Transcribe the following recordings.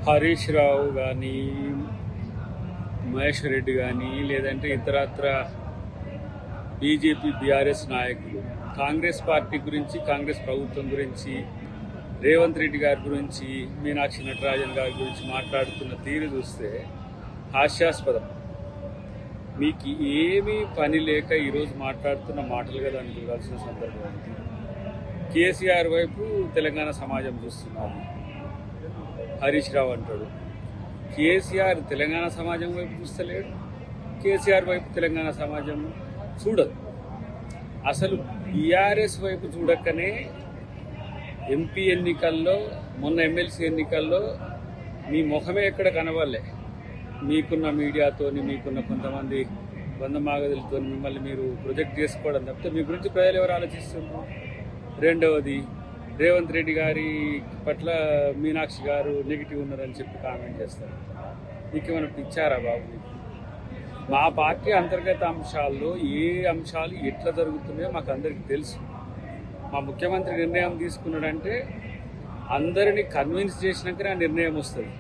హరీష్ రావు కానీ మహేశ్వర్ రెడ్డి కానీ లేదంటే ఇతరత్ర బీజేపీ బీఆర్ఎస్ నాయకులు కాంగ్రెస్ పార్టీ గురించి, కాంగ్రెస్ ప్రభుత్వం గురించి, రేవంత్ రెడ్డి గారి గురించి, మీనాక్షి నటరాజన్ గారి గురించి మాట్లాడుతున్న తీరు చూస్తే హాస్యాస్పదం. మీకు ఏమీ పని లేక ఈరోజు మాట్లాడుతున్న మాటలుగా దాన్ని చూడాల్సిన సందర్భం ఉంది. కేసీఆర్ వైపు తెలంగాణ సమాజం చూస్తున్నారు. హరీష్ రావు అంటాడు కేసీఆర్ తెలంగాణ సమాజం వైపు చూస్తలేడు, కేసీఆర్ వైపు తెలంగాణ సమాజం చూడదు. అసలు బీఆర్ఎస్ వైపు చూడకనే ఎంపీ ఎన్నికల్లో, మొన్న ఎమ్మెల్సీ ఎన్నికల్లో మీ ముఖమే ఎక్కడ కనబడలే. మీకున్న మీడియాతోని, మీకున్న కొంతమంది బంధమాగదులతో మిమ్మల్ని మీరు ప్రొజెక్ట్ చేసుకోవడం తప్పితే మీ గురించి ప్రజలు ఎవరు ఆలోచిస్తున్నారు? రెండవది, రేవంత్ రెడ్డి గారి పట్ల మీనాక్షి గారు నెగిటివ్ ఉన్నారని చెప్పి కామెంట్ చేస్తారు. మీకు ఏమైనా పిచ్చారా బాబు? మా పార్టీ అంతర్గత అంశాల్లో ఏ అంశాలు ఎట్లా జరుగుతున్నాయో మాకు అందరికీ తెలుసు. మా ముఖ్యమంత్రి నిర్ణయం తీసుకున్నాడంటే అందరినీ కన్విన్స్ చేసినాకనే ఆ నిర్ణయం వస్తుంది.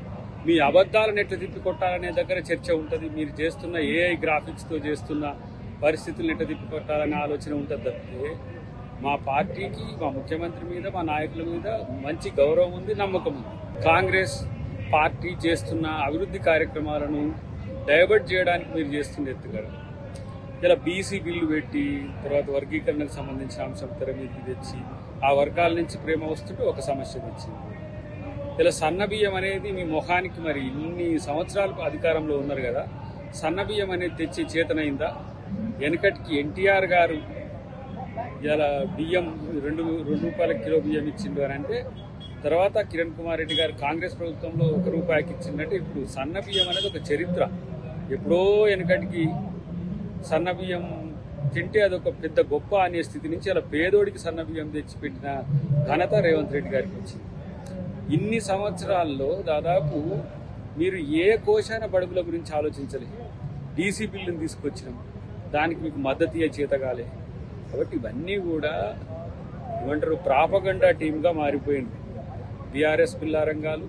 మీ అబద్ధాలను ఎట్లా తిప్పికొట్టాలనే దగ్గర చర్చ ఉంటుంది. మీరు చేస్తున్న ఏఐ గ్రాఫిక్స్తో చేస్తున్న పరిస్థితులను ఎట్లా తిప్పికొట్టాలనే ఆలోచన ఉంటుంది తప్పితే మా పార్టీకి, మా ముఖ్యమంత్రి మీద, మా నాయకుల మీద మంచి గౌరవం ఉంది, నమ్మకం ఉంది. కాంగ్రెస్ పార్టీ చేస్తున్న అభివృద్ధి కార్యక్రమాలను డైవర్ట్ చేయడానికి మీరు చేస్తున్న ఎత్తుగడ. ఇలా బీసీ బిల్లు పెట్టి తర్వాత వర్గీకరణకు సంబంధించిన అంశం తెర మీదకి తెచ్చి ఆ వర్గాల నుంచి ప్రేమ వస్తుంటే ఒక సమస్య తెచ్చింది. ఇలా సన్నబియ్యం అనేది మీ ముఖానికి, మరి ఇన్ని సంవత్సరాలు అధికారంలో ఉన్నారు కదా, సన్నబియ్యం అనేది తెచ్చి చేతనైందా? వెనకటికి ఎన్టీఆర్ గారు ఇలా బియ్యం 2 రూపాయల కిలో బియ్యం ఇచ్చిండు అని అంటే, తర్వాత కిరణ్ కుమార్ రెడ్డి గారు కాంగ్రెస్ ప్రభుత్వంలో 1 రూపాయికి ఇచ్చిందంటే, ఇప్పుడు సన్న బియ్యం అనేది ఒక చరిత్ర. ఎప్పుడో వెనకటికి సన్న బియ్యం తింటే అదొక పెద్ద గొప్ప అనే స్థితి నుంచి అలా పేదోడికి సన్న బియ్యం తెచ్చిపెట్టిన ఘనత రేవంత్ రెడ్డి గారికి వచ్చింది. ఇన్ని సంవత్సరాల్లో దాదాపు మీరు ఏ కోశాన బడుగుల గురించి ఆలోచించలేదు. డీసీ బిల్లును తీసుకొచ్చినాం, దానికి మీకు మద్దతు చేతగాలే. కాబట్టి ఇవన్నీ కూడా ఏమంటారు, ప్రాపగండా టీమ్గా మారిపోయింది. బీఆర్ఎస్ బిల్లారంగాలు,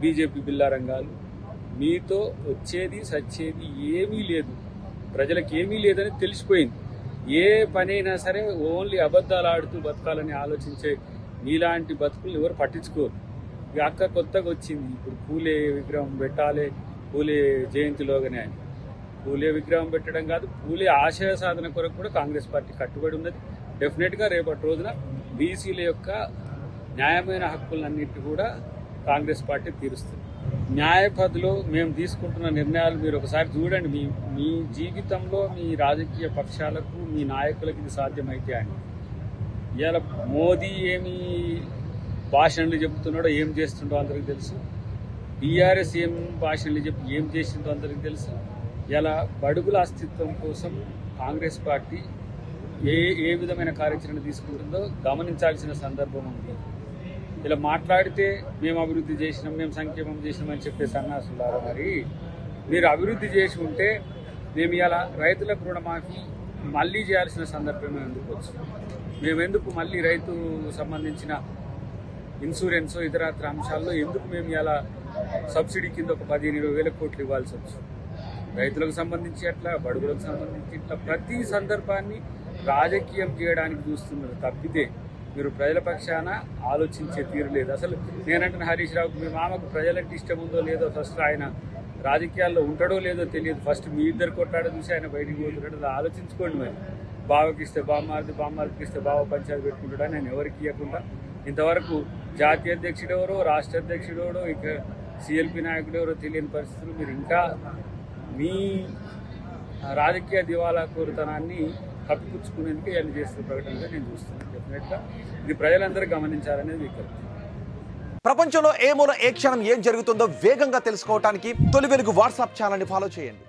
బీజేపీ బిల్లారంగాలు. మీతో వచ్చేది సచ్చేది ఏమీ లేదు, ప్రజలకు ఏమీ లేదని తెలిసిపోయింది. ఏ పనైనా సరే ఓన్లీ అబద్ధాలు ఆడుతూ బతకాలని ఆలోచించే మీలాంటి బతుకులు ఎవరు పట్టించుకోరు. ఇక అక్క కొత్తగా వచ్చింది, ఇప్పుడు పూలే విగ్రహం పెట్టాలి, పూలే జయంతిలోగానే అని. పూలే విగ్రహం పెట్టడం కాదు, పూలే ఆశయ సాధన కొరకు కూడా కాంగ్రెస్ పార్టీ కట్టుబడి ఉన్నది. డెఫినెట్గా రేపటి రోజున బీసీల యొక్క న్యాయమైన హక్కులన్నింటి కూడా కాంగ్రెస్ పార్టీ తీరుస్తుంది. న్యాయపథలో మేము తీసుకుంటున్న నిర్ణయాలు మీరు ఒకసారి చూడండి. మీ జీవితంలో మీ రాజకీయ పక్షాలకు, మీ నాయకులకు ఇది సాధ్యమైతే అని. ఇవాళ మోదీ ఏమి భాషణలు చెబుతున్నాడో, ఏం చేస్తుండో అందరికీ తెలుసు. బీఆర్ఎస్ ఏం భాషణలు చెప్పి ఏం చేసిందో అందరికీ తెలుసు. ఇలా బడుగుల అస్తిత్వం కోసం కాంగ్రెస్ పార్టీ ఏ విధమైన కార్యాచరణ తీసుకుంటుందో గమనించాల్సిన సందర్భం ఉంది. ఇలా మాట్లాడితే మేము అభివృద్ధి చేసినాం, మేము సంక్షేమం చేసినాం అని చెప్పే సన్నాసులారా, మరి మీరు అభివృద్ధి చేసి ఉంటే మేము ఇలా రైతులకు రుణమాఫీ మళ్ళీ చేయాల్సిన సందర్భం ఎందుకు వచ్చింది? మేమెందుకు మళ్ళీ రైతు సంబంధించిన ఇన్సూరెన్స్ ఇతరత్ర అంశాల్లో ఎందుకు మేము ఇలా సబ్సిడీ కింద ఒక 15-20 వేల కోట్లు ఇవ్వాల్సి వచ్చింది? రైతులకు సంబంధించి అట్లా, బడుగులకు సంబంధించి ఇట్లా ప్రతి సందర్భాన్ని రాజకీయం చేయడానికి చూస్తున్నారు తప్పితే మీరు ప్రజల పక్షాన ఆలోచించే తీరు లేదు. అసలు నేనంటే హరీష్ రావుకు, మీ మామకు ప్రజలంటే ఇష్టం ఉందో లేదో, ఫస్ట్ ఆయన రాజకీయాల్లో ఉంటాడో లేదో తెలియదు. ఫస్ట్ మీ ఇద్దరు కొట్టాడో చూసి ఆయన బయటికి పోతున్నాడు. అది ఆలోచించుకోండి. మరి బావకి ఇస్తే బామ్మారిది, బామ్మారికి ఇస్తే బావ పంచాయతీ పెట్టుకుంటాడని నేను ఎవరికి ఇవ్వకుండా ఇంతవరకు జాతీయ అధ్యక్షుడు ఎవరో, రాష్ట్ర అధ్యక్షుడు ఎవరో, ఇక సిఎల్పి నాయకుడు ఎవరో తెలియని పరిస్థితులు మీరు ఇంకా మీ రాజకీయ దివాలా కోరుతనాన్ని కప్పిపుచ్చుకునేందుకు ఇవన్నీ చేస్తున్న ప్రకటనగా నేను చూస్తున్నాను. డెఫినెట్గా ఇది ప్రజలందరూ గమనించాలనేది విజ్ఞప్తి. ప్రపంచంలో ఏ మూల ఏ క్షణం ఏం జరుగుతుందో వేగంగా తెలుసుకోవడానికి తొలి వెలుగు వాట్సాప్ ఛానల్ని ఫాలో చేయండి.